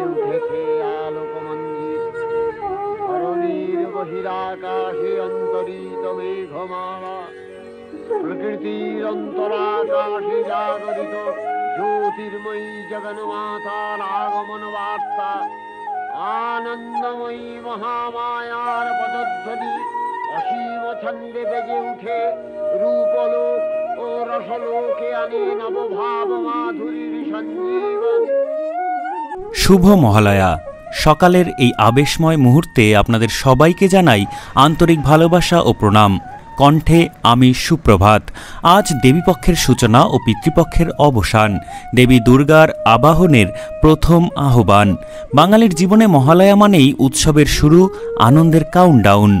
বেজে উঠেছে আলোকমঞ্জিত। ধরণীর বহিরাকাশে অন্তরিত মেঘমালা, প্রকৃতির অন্তরাকাশে জাগরিত জ্যোতির্ময়ী জগন্মাতার আগমন বার্তা। আনন্দময়ী মহামায়ার পদধ্বনি অসীম ছন্দে বেজে উঠে রূপলোক ও রসলোকে আনে নবভাব মাধুরীর সঞ্জীবন। শুভ মহালয়া। সকালের এই আবেশময় মুহূর্তে আপনাদের সবাইকে জানাই আন্তরিক ভালোবাসা ও প্রণাম। কণ্ঠে আমি সুপ্রভাত। আজ দেবীপক্ষের সূচনা ও পিতৃপক্ষের অবসান, দেবী দুর্গার আবাহনের প্রথম আহ্বান। বাঙালির জীবনে মহালয়া মানেই উৎসবের শুরু, আনন্দের কাউন্টডাউন।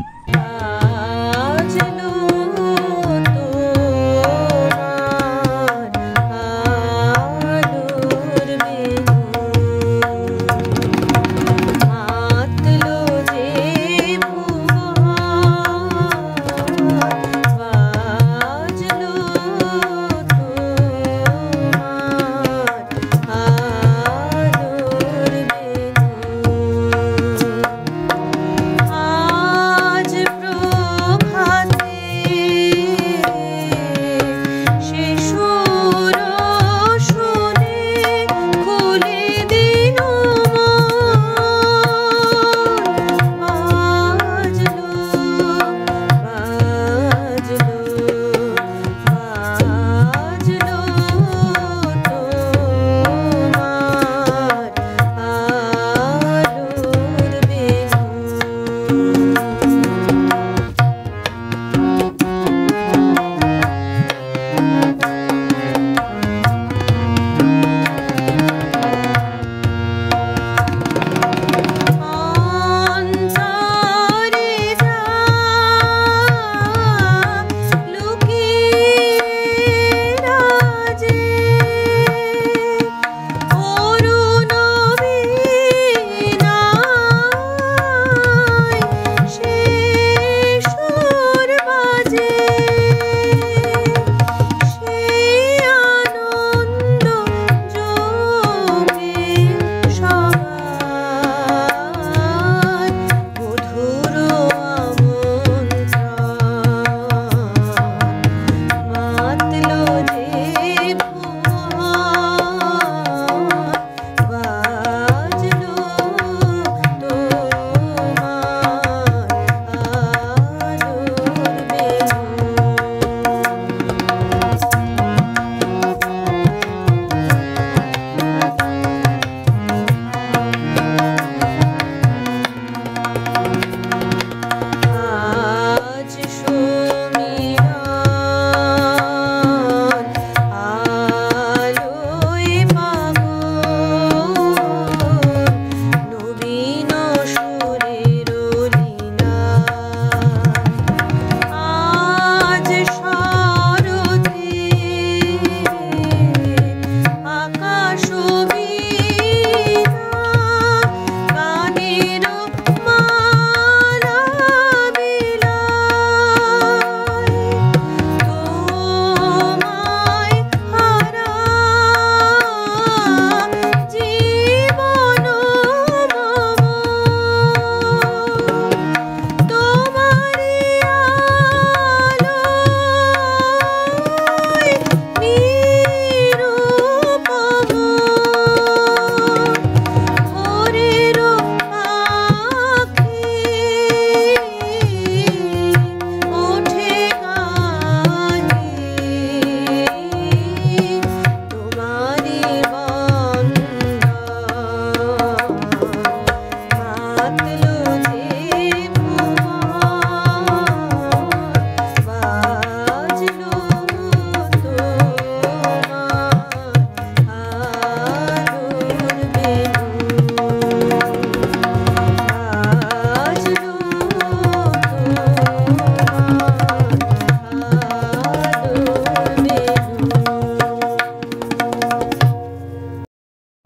আজ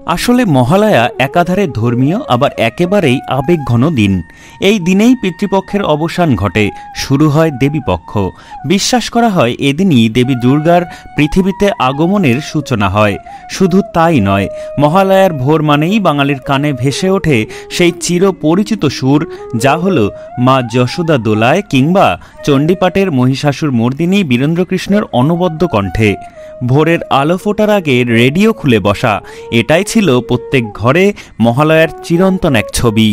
আসলে মহালয়া একাধারে ধর্মীয় আবার একেবারেই আবেগঘন দিন। এই দিনেই পিতৃপক্ষের অবসান ঘটে, শুরু হয় দেবীপক্ষ। বিশ্বাস করা হয় এদিনই দেবী দুর্গার পৃথিবীতে আগমনের সূচনা হয়। শুধু তাই নয়, মহালয়ার ভোর মানেই বাঙালির কানে ভেসে ওঠে সেই চিরপরিচিত সুর, যা হল মা যশোদা দোলায় কিংবা চণ্ডীপাঠের মহিষাসুর মর্দিনী বীরেন্দ্রকৃষ্ণের অনবদ্য কণ্ঠে। ভোরের আলো ফোটার আগে রেডিও খুলে বসা, এটাই ছিল প্রত্যেক ঘরে মহালয়ার চিরন্তন এক ছবি।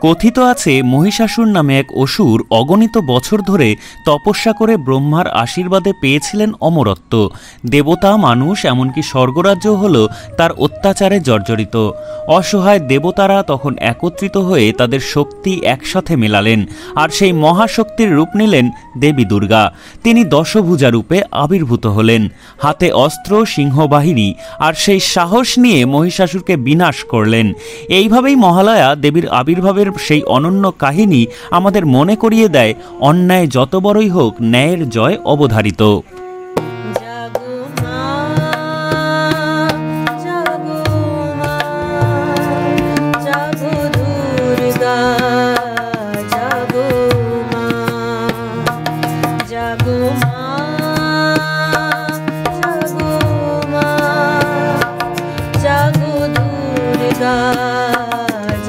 কথিত আছে মহিষাসুর নামে এক অসুর অগণিত বছর ধরে তপস্যা করে ব্রহ্মার আশীর্বাদে পেয়েছিলেন অমরত্ব। দেবতা, মানুষ, এমনকি স্বর্গরাজ্য হল তার অত্যাচারে জর্জরিত। অসহায় দেবতারা তখন একত্রিত হয়ে তাদের শক্তি একসাথে মেলালেন, আর সেই মহাশক্তির রূপ নিলেন দেবী দুর্গা। তিনি দশভুজা রূপে আবির্ভূত হলেন, হাতে অস্ত্র, সিংহবাহিনী, আর সেই সাহস নিয়ে মহিষাসুরকে বিনাশ করলেন। এইভাবেই মহালয়া দেবীর আবির্ভাবের সেই অনন্য কাহিনী আমাদের মনে করিয়ে দেয়, অন্যায় যত বড়ই হোক, ন্যায়ের জয় অবধারিত।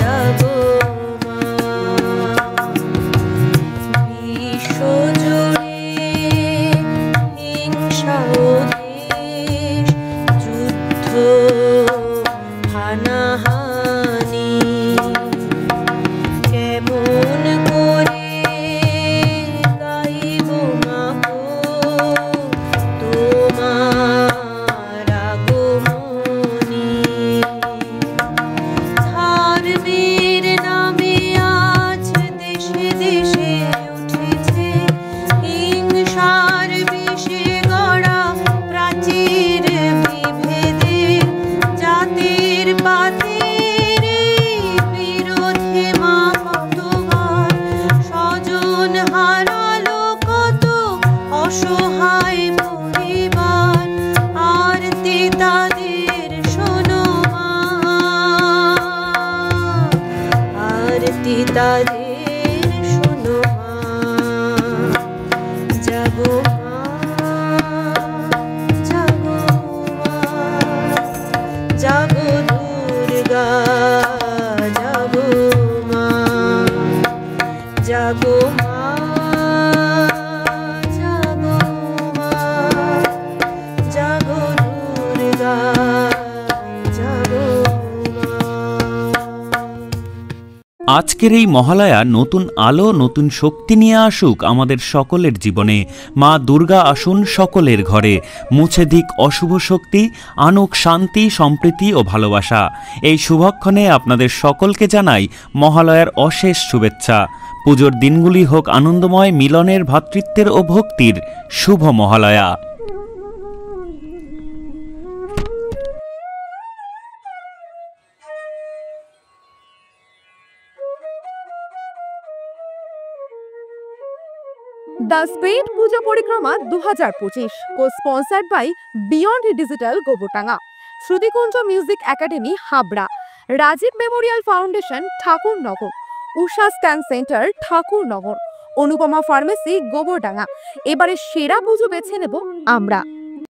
জাগো বীর নামে আজ দেশে দেশে উঠেছে হিংসার বিষে গড়া প্রাচীর বিভেদে জাতির পাতের বিরোধে মা কতবার স্বজন হারালো কত অসহায় পরিবার আরতি তাদের শোনো মা আরতি তাদের শোনো মা জাগো মা জাগো মা জাগো দুর্গা জাগো মা জাগো মা জাগো মা জাগো দুর্গা জাগো মা। আজকের এই মহালয়া নতুন আলো নতুন শক্তি নিয়ে আসুক আমাদের সকলের জীবনে। মা দুর্গা আসুন সকলের ঘরে, মুছে দিক অশুভ শক্তি, আনুক শান্তি সম্প্রীতি ও ভালোবাসা। এই শুভক্ষণে আপনাদের সকলকে জানাই মহালয়ার অশেষ শুভেচ্ছা। পুজোর দিনগুলি হোক আনন্দময়, মিলনের, ভ্রাতৃত্বের ও ভক্তির। শুভ Mahalaya. The Spade Puja Parikrama 2025 co-sponsored by Beyond Digital Gobotanga, Shrudikunja Music Academy Habra, Rajiv Memorial Foundation Thakurnagar, Usha Scan Center Thakurnagar, Anupama pharmacy Gobardanga. এবারে সেরা পুজো বেছে নেব আমরা।